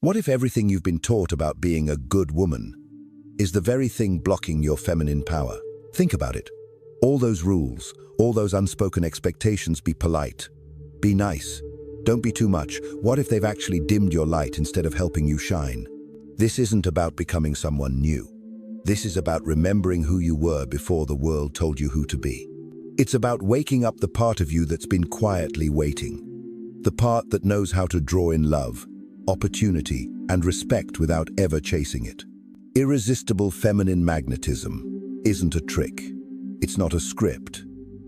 What if everything you've been taught about being a good woman is the very thing blocking your feminine power? Think about it. All those rules, all those unspoken expectations: be polite, be nice, don't be too much. What if they've actually dimmed your light instead of helping you shine? This isn't about becoming someone new. This is about remembering who you were before the world told you who to be. It's about waking up the part of you that's been quietly waiting. The part that knows how to draw in love, opportunity, and respect without ever chasing it. Irresistible feminine magnetism isn't a trick. It's not a script.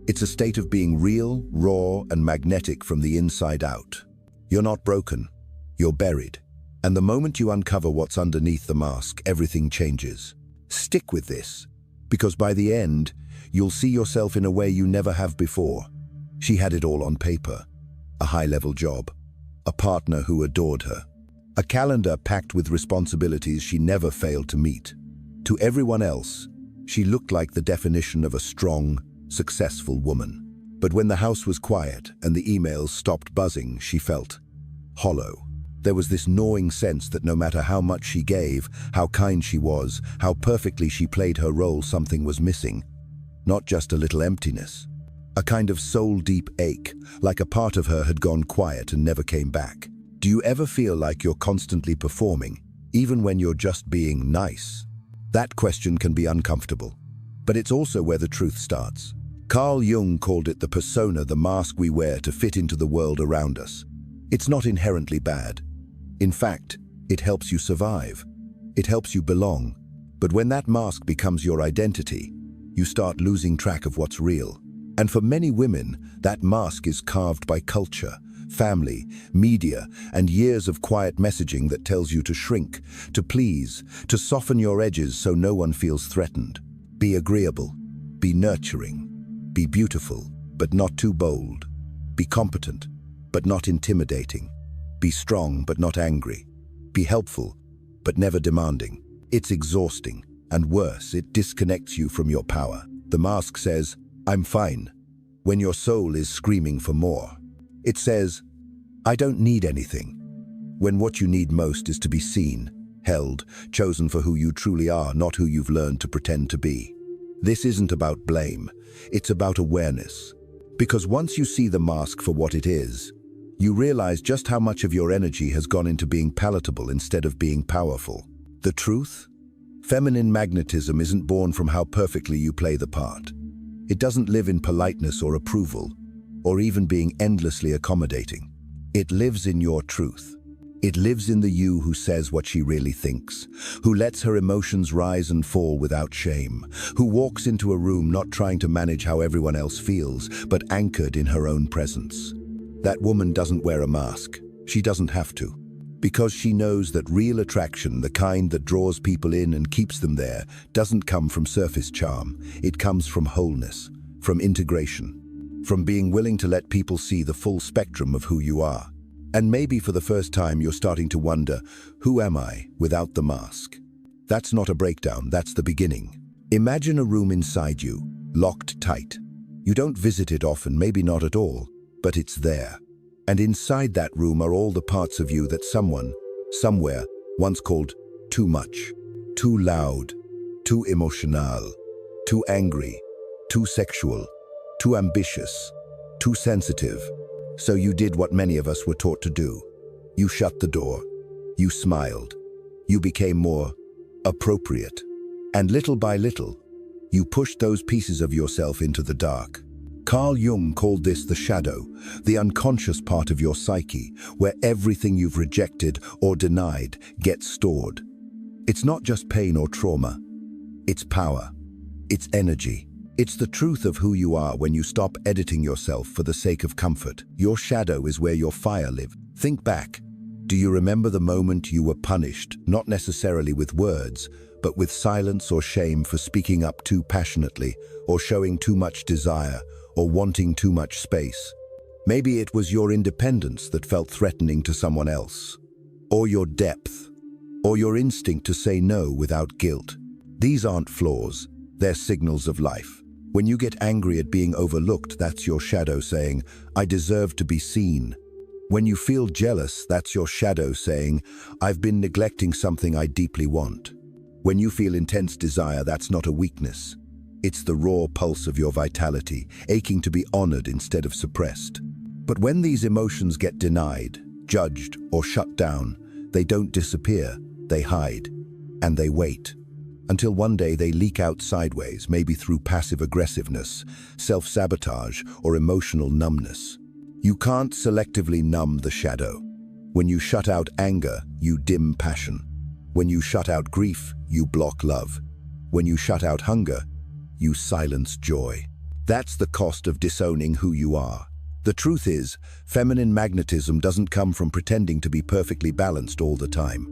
It's a state of being real, raw, and magnetic from the inside out. You're not broken. You're buried. And the moment you uncover what's underneath the mask, everything changes. Stick with this, because by the end, you'll see yourself in a way you never have before. She had it all on paper. A high-level job, a partner who adored her, a calendar packed with responsibilities she never failed to meet. To everyone else, she looked like the definition of a strong, successful woman. But when the house was quiet and the emails stopped buzzing, she felt hollow. There was this gnawing sense that no matter how much she gave, how kind she was, how perfectly she played her role, something was missing. Not just a little emptiness. A kind of soul-deep ache, like a part of her had gone quiet and never came back. Do you ever feel like you're constantly performing, even when you're just being nice? That question can be uncomfortable, but it's also where the truth starts. Carl Jung called it the persona, the mask we wear to fit into the world around us. It's not inherently bad. In fact, it helps you survive. It helps you belong. But when that mask becomes your identity, you start losing track of what's real. And for many women, that mask is carved by culture, family, media, and years of quiet messaging that tells you to shrink, to please, to soften your edges so no one feels threatened. Be agreeable, be nurturing, be beautiful, but not too bold. Be competent, but not intimidating. Be strong, but not angry. Be helpful, but never demanding. It's exhausting, and worse, it disconnects you from your power. The mask says, "I'm fine," when your soul is screaming for more. It says, "I don't need anything," when what you need most is to be seen, held, chosen for who you truly are, not who you've learned to pretend to be. This isn't about blame, it's about awareness. Because once you see the mask for what it is, you realize just how much of your energy has gone into being palatable instead of being powerful. The truth? Feminine magnetism isn't born from how perfectly you play the part. It doesn't live in politeness or approval, or even being endlessly accommodating. It lives in your truth. It lives in the you who says what she really thinks, who lets her emotions rise and fall without shame, who walks into a room not trying to manage how everyone else feels, but anchored in her own presence. That woman doesn't wear a mask. She doesn't have to. Because she knows that real attraction, the kind that draws people in and keeps them there, doesn't come from surface charm. It comes from wholeness, from integration, from being willing to let people see the full spectrum of who you are. And maybe for the first time you're starting to wonder, who am I without the mask? That's not a breakdown, that's the beginning. Imagine a room inside you, locked tight. You don't visit it often, maybe not at all, but it's there. And inside that room are all the parts of you that someone, somewhere, once called too much, too loud, too emotional, too angry, too sexual, too ambitious, too sensitive. So you did what many of us were taught to do. You shut the door. You smiled. You became more appropriate. And little by little, you pushed those pieces of yourself into the dark. Carl Jung called this the shadow, the unconscious part of your psyche, where everything you've rejected or denied gets stored. It's not just pain or trauma. It's power. It's energy. It's the truth of who you are when you stop editing yourself for the sake of comfort. Your shadow is where your fire lives. Think back. Do you remember the moment you were punished, not necessarily with words, but with silence or shame for speaking up too passionately, or showing too much desire, or wanting too much space? Maybe it was your independence that felt threatening to someone else, or your depth, or your instinct to say no without guilt. These aren't flaws, they're signals of life. When you get angry at being overlooked, that's your shadow saying, "I deserve to be seen." When you feel jealous, that's your shadow saying, "I've been neglecting something I deeply want." When you feel intense desire, that's not a weakness. It's the raw pulse of your vitality, aching to be honored instead of suppressed. But when these emotions get denied, judged, or shut down, they don't disappear, they hide. And they wait. Until one day they leak out sideways, maybe through passive aggressiveness, self-sabotage, or emotional numbness. You can't selectively numb the shadow. When you shut out anger, you dim passion. When you shut out grief, you block love. When you shut out hunger, you silence joy. That's the cost of disowning who you are. The truth is, feminine magnetism doesn't come from pretending to be perfectly balanced all the time.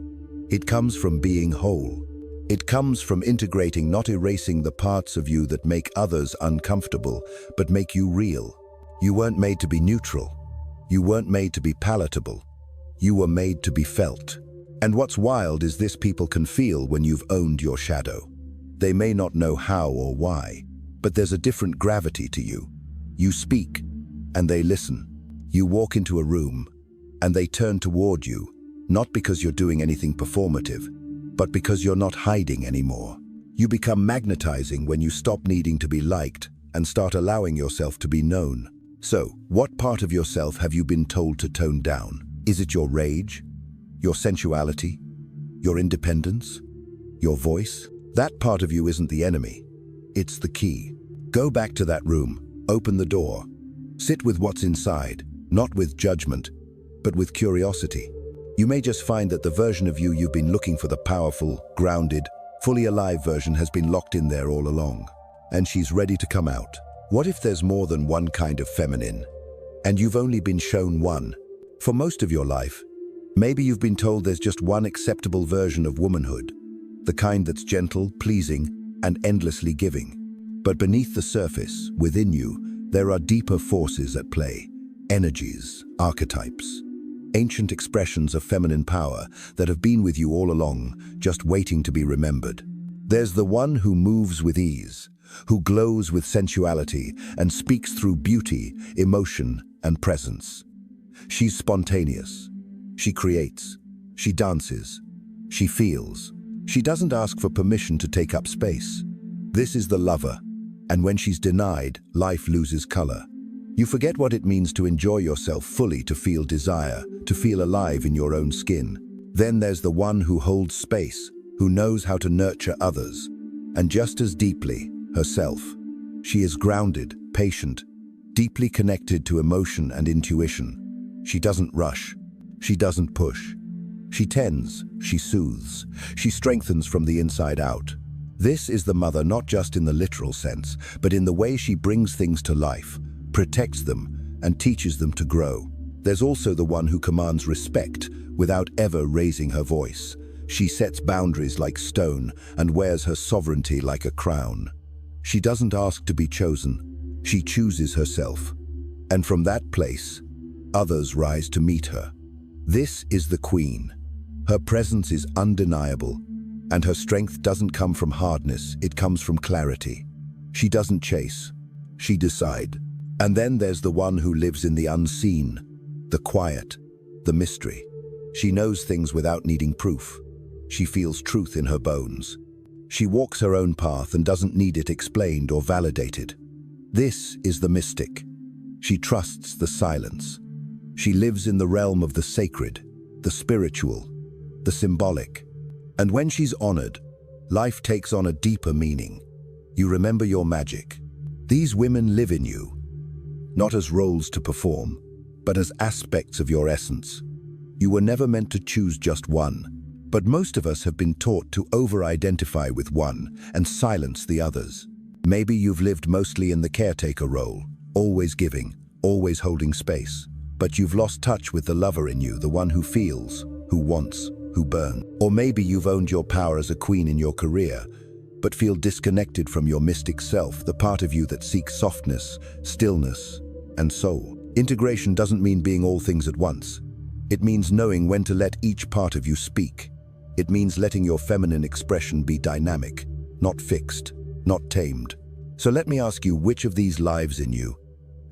It comes from being whole. It comes from integrating, not erasing the parts of you that make others uncomfortable, but make you real. You weren't made to be neutral. You weren't made to be palatable. You were made to be felt. And what's wild is this: people can feel when you've owned your shadow. They may not know how or why, but there's a different gravity to you. You speak, and they listen. You walk into a room, and they turn toward you, not because you're doing anything performative, but because you're not hiding anymore. You become magnetizing when you stop needing to be liked and start allowing yourself to be known. So, what part of yourself have you been told to tone down? Is it your rage? Your sensuality? Your independence? Your voice? That part of you isn't the enemy. It's the key. Go back to that room, open the door. Sit with what's inside, not with judgment, but with curiosity. You may just find that the version of you you've been looking for, the powerful, grounded, fully alive version, has been locked in there all along, and she's ready to come out. What if there's more than one kind of feminine, and you've only been shown one? For most of your life, maybe you've been told there's just one acceptable version of womanhood, the kind that's gentle, pleasing, and endlessly giving. But beneath the surface, within you, there are deeper forces at play, energies, archetypes, ancient expressions of feminine power that have been with you all along, just waiting to be remembered. There's the one who moves with ease, who glows with sensuality and speaks through beauty, emotion, and presence. She's spontaneous. She creates. She dances. She feels. She doesn't ask for permission to take up space. This is the lover, and when she's denied, life loses color. You forget what it means to enjoy yourself fully, to feel desire, to feel alive in your own skin. Then there's the one who holds space, who knows how to nurture others, and just as deeply, herself. She is grounded, patient, deeply connected to emotion and intuition. She doesn't rush. She doesn't push. She tends, she soothes, she strengthens from the inside out. This is the mother, not just in the literal sense, but in the way she brings things to life, protects them, and teaches them to grow. There's also the one who commands respect without ever raising her voice. She sets boundaries like stone and wears her sovereignty like a crown. She doesn't ask to be chosen. She chooses herself. And from that place, others rise to meet her. This is the queen. Her presence is undeniable, and her strength doesn't come from hardness, it comes from clarity. She doesn't chase, she decides. And then there's the one who lives in the unseen, the quiet, the mystery. She knows things without needing proof. She feels truth in her bones. She walks her own path and doesn't need it explained or validated. This is the mystic. She trusts the silence. She lives in the realm of the sacred, the spiritual, the symbolic. And when she's honored, life takes on a deeper meaning. You remember your magic. These women live in you, not as roles to perform, but as aspects of your essence. You were never meant to choose just one, but most of us have been taught to over-identify with one and silence the others. Maybe you've lived mostly in the caretaker role, always giving, always holding space, but you've lost touch with the lover in you, the one who feels, who wants, who burns. Or maybe you've owned your power as a queen in your career, but feel disconnected from your mystic self, the part of you that seeks softness, stillness, and soul. Integration doesn't mean being all things at once. It means knowing when to let each part of you speak. It means letting your feminine expression be dynamic, not fixed, not tamed. So let me ask you, which of these lives in you,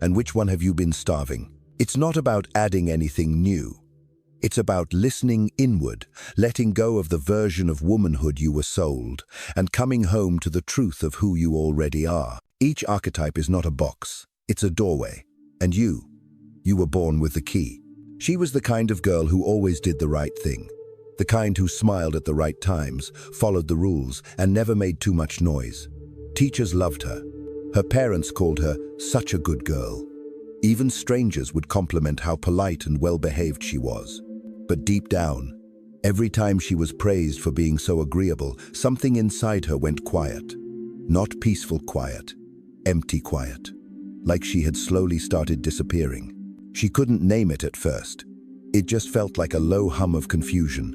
and which one have you been starving? It's not about adding anything new. It's about listening inward, letting go of the version of womanhood you were sold, and coming home to the truth of who you already are. Each archetype is not a box, it's a doorway. And you were born with the key. She was the kind of girl who always did the right thing. The kind who smiled at the right times, followed the rules, and never made too much noise. Teachers loved her. Her parents called her such a good girl. Even strangers would compliment how polite and well-behaved she was. But deep down, every time she was praised for being so agreeable, something inside her went quiet. Not peaceful quiet, empty quiet. Like she had slowly started disappearing. She couldn't name it at first. It just felt like a low hum of confusion.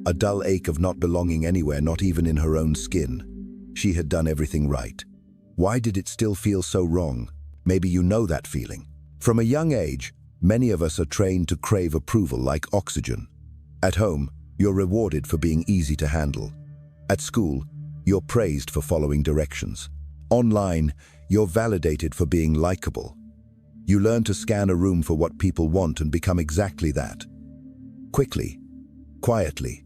A dull ache of not belonging anywhere, not even in her own skin. She had done everything right. Why did it still feel so wrong? Maybe you know that feeling. From a young age, many of us are trained to crave approval like oxygen. At home, you're rewarded for being easy to handle. At school, you're praised for following directions. Online, you're validated for being likable. You learn to scan a room for what people want and become exactly that. Quickly, quietly,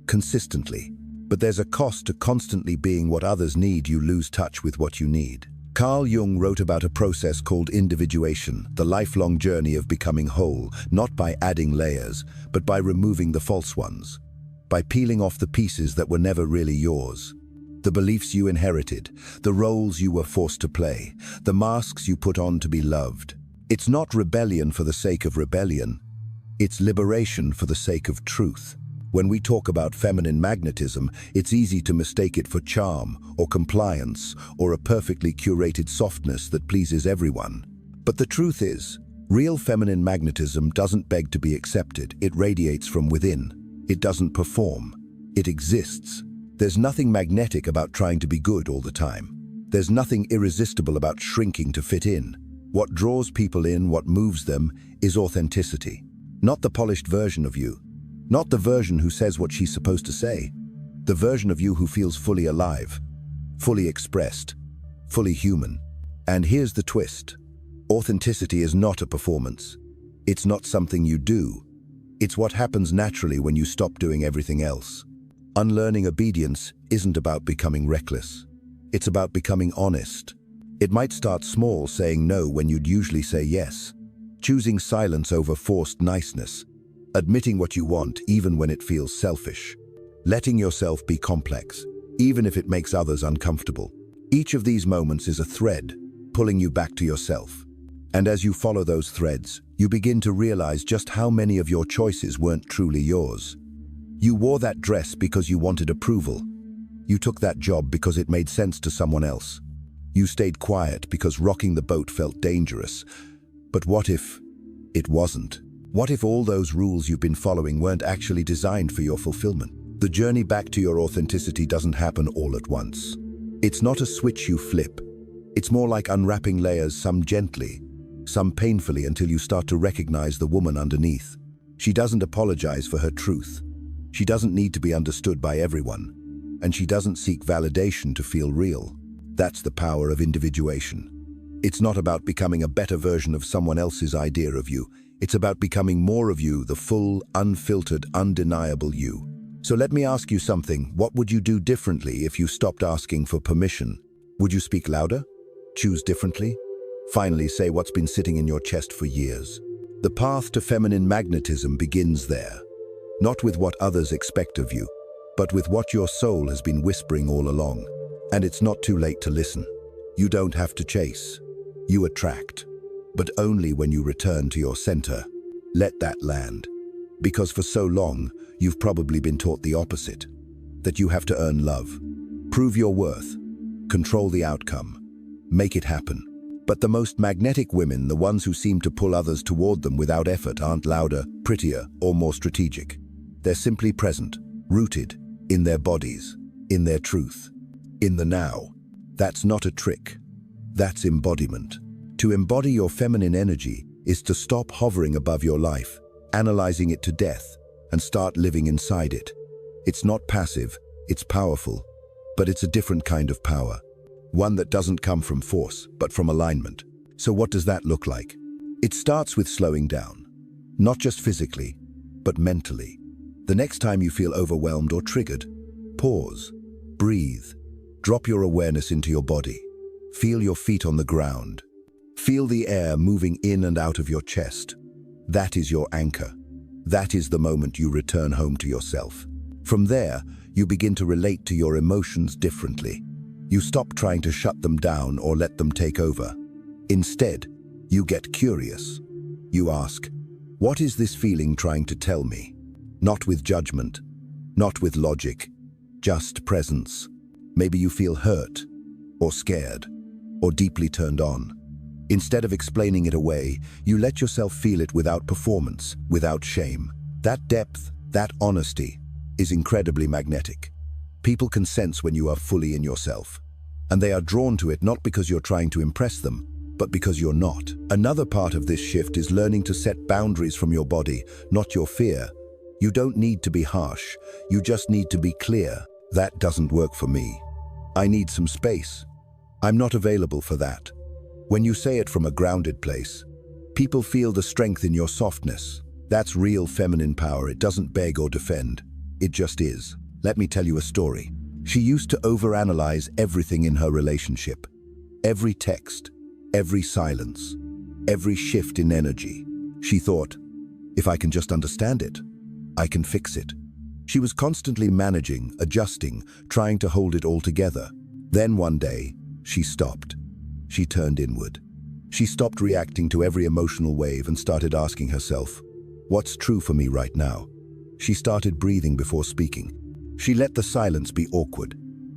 consistently. But there's a cost to constantly being what others need. You lose touch with what you need. Carl Jung wrote about a process called individuation, the lifelong journey of becoming whole, not by adding layers, but by removing the false ones, by peeling off the pieces that were never really yours. The beliefs you inherited, the roles you were forced to play, the masks you put on to be loved. It's not rebellion for the sake of rebellion. It's liberation for the sake of truth. When we talk about feminine magnetism, it's easy to mistake it for charm or compliance or a perfectly curated softness that pleases everyone. But the truth is, real feminine magnetism doesn't beg to be accepted. It radiates from within. It doesn't perform. It exists. There's nothing magnetic about trying to be good all the time. There's nothing irresistible about shrinking to fit in. What draws people in, what moves them, is authenticity. Not the polished version of you. Not the version who says what she's supposed to say. The version of you who feels fully alive, fully expressed, fully human. And here's the twist. Authenticity is not a performance. It's not something you do. It's what happens naturally when you stop doing everything else. Unlearning obedience isn't about becoming reckless. It's about becoming honest. It might start small, saying no when you'd usually say yes. Choosing silence over forced niceness. Admitting what you want even when it feels selfish. Letting yourself be complex, even if it makes others uncomfortable. Each of these moments is a thread, pulling you back to yourself. And as you follow those threads, you begin to realize just how many of your choices weren't truly yours. You wore that dress because you wanted approval. You took that job because it made sense to someone else. You stayed quiet because rocking the boat felt dangerous. But what if it wasn't? What if all those rules you've been following weren't actually designed for your fulfillment? The journey back to your authenticity doesn't happen all at once. It's not a switch you flip. It's more like unwrapping layers, some gently, some painfully, until you start to recognize the woman underneath. She doesn't apologize for her truth. She doesn't need to be understood by everyone. And she doesn't seek validation to feel real. That's the power of individuation. It's not about becoming a better version of someone else's idea of you. It's about becoming more of you, the full, unfiltered, undeniable you. So let me ask you something. What would you do differently if you stopped asking for permission? Would you speak louder? Choose differently? Finally, say what's been sitting in your chest for years. The path to feminine magnetism begins there. Not with what others expect of you, but with what your soul has been whispering all along. And it's not too late to listen. You don't have to chase. You attract. But only when you return to your center. Let that land. Because for so long, you've probably been taught the opposite. That you have to earn love. Prove your worth. Control the outcome. Make it happen. But the most magnetic women, the ones who seem to pull others toward them without effort, aren't louder, prettier, or more strategic. They're simply present, rooted in their bodies, in their truth, in the now. That's not a trick. That's embodiment. To embody your feminine energy is to stop hovering above your life, analyzing it to death, and start living inside it. It's not passive, it's powerful, but it's a different kind of power. One that doesn't come from force, but from alignment. So what does that look like? It starts with slowing down, not just physically, but mentally. The next time you feel overwhelmed or triggered, pause, breathe, drop your awareness into your body. Feel your feet on the ground. Feel the air moving in and out of your chest. That is your anchor. That is the moment you return home to yourself. From there, you begin to relate to your emotions differently. You stop trying to shut them down or let them take over. Instead, you get curious. You ask, what is this feeling trying to tell me? Not with judgment, not with logic, just presence. Maybe you feel hurt, or scared, or deeply turned on. Instead of explaining it away, you let yourself feel it without performance, without shame. That depth, that honesty, is incredibly magnetic. People can sense when you are fully in yourself. And they are drawn to it not because you're trying to impress them, but because you're not. Another part of this shift is learning to set boundaries from your body, not your fear. You don't need to be harsh, you just need to be clear. That doesn't work for me. I need some space. I'm not available for that. When you say it from a grounded place, people feel the strength in your softness. That's real feminine power. It doesn't beg or defend. It just is. Let me tell you a story. She used to overanalyze everything in her relationship. Every text, every silence, every shift in energy. She thought, if I can just understand it, I can fix it. She was constantly managing, adjusting, trying to hold it all together. Then one day, she stopped. She turned inward. She stopped reacting to every emotional wave and started asking herself, what's true for me right now? She started breathing before speaking. She let the silence be awkward.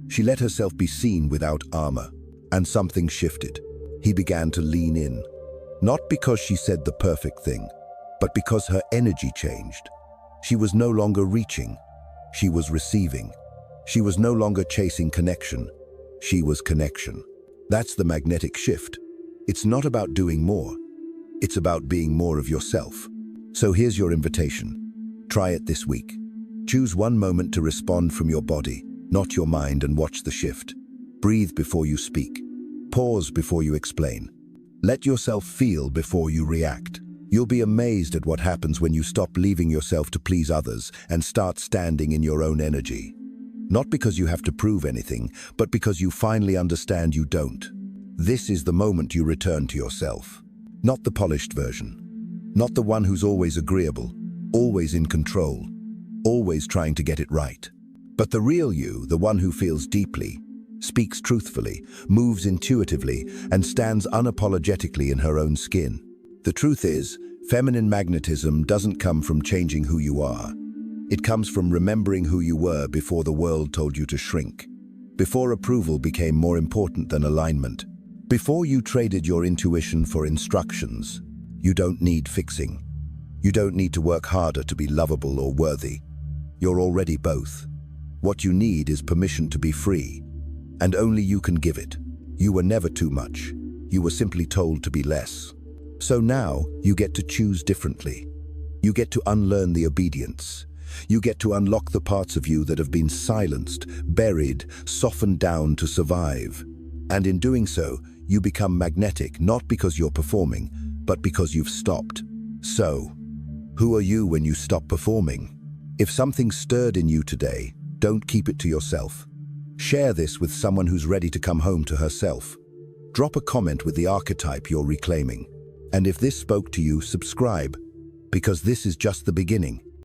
She let herself be seen without armor. And something shifted. He began to lean in. Not because she said the perfect thing, but because her energy changed. She was no longer reaching. She was receiving. She was no longer chasing connection. She was connection. That's the magnetic shift. It's not about doing more. It's about being more of yourself. So here's your invitation. Try it this week. Choose one moment to respond from your body, not your mind, and watch the shift. Breathe before you speak. Pause before you explain. Let yourself feel before you react. You'll be amazed at what happens when you stop leaving yourself to please others and start standing in your own energy. Not because you have to prove anything, but because you finally understand you don't. This is the moment you return to yourself. Not the polished version. Not the one who's always agreeable, always in control, always trying to get it right. But the real you, the one who feels deeply, speaks truthfully, moves intuitively, and stands unapologetically in her own skin. The truth is, feminine magnetism doesn't come from changing who you are. It comes from remembering who you were before the world told you to shrink. Before approval became more important than alignment. Before you traded your intuition for instructions. You don't need fixing. You don't need to work harder to be lovable or worthy. You're already both. What you need is permission to be free. And only you can give it. You were never too much. You were simply told to be less. So now, you get to choose differently. You get to unlearn the obedience. You get to unlock the parts of you that have been silenced, buried, softened down to survive. And in doing so, you become magnetic, not because you're performing, but because you've stopped. So, who are you when you stop performing? If something stirred in you today, don't keep it to yourself. Share this with someone who's ready to come home to herself. Drop a comment with the archetype you're reclaiming. And if this spoke to you, subscribe, because this is just the beginning.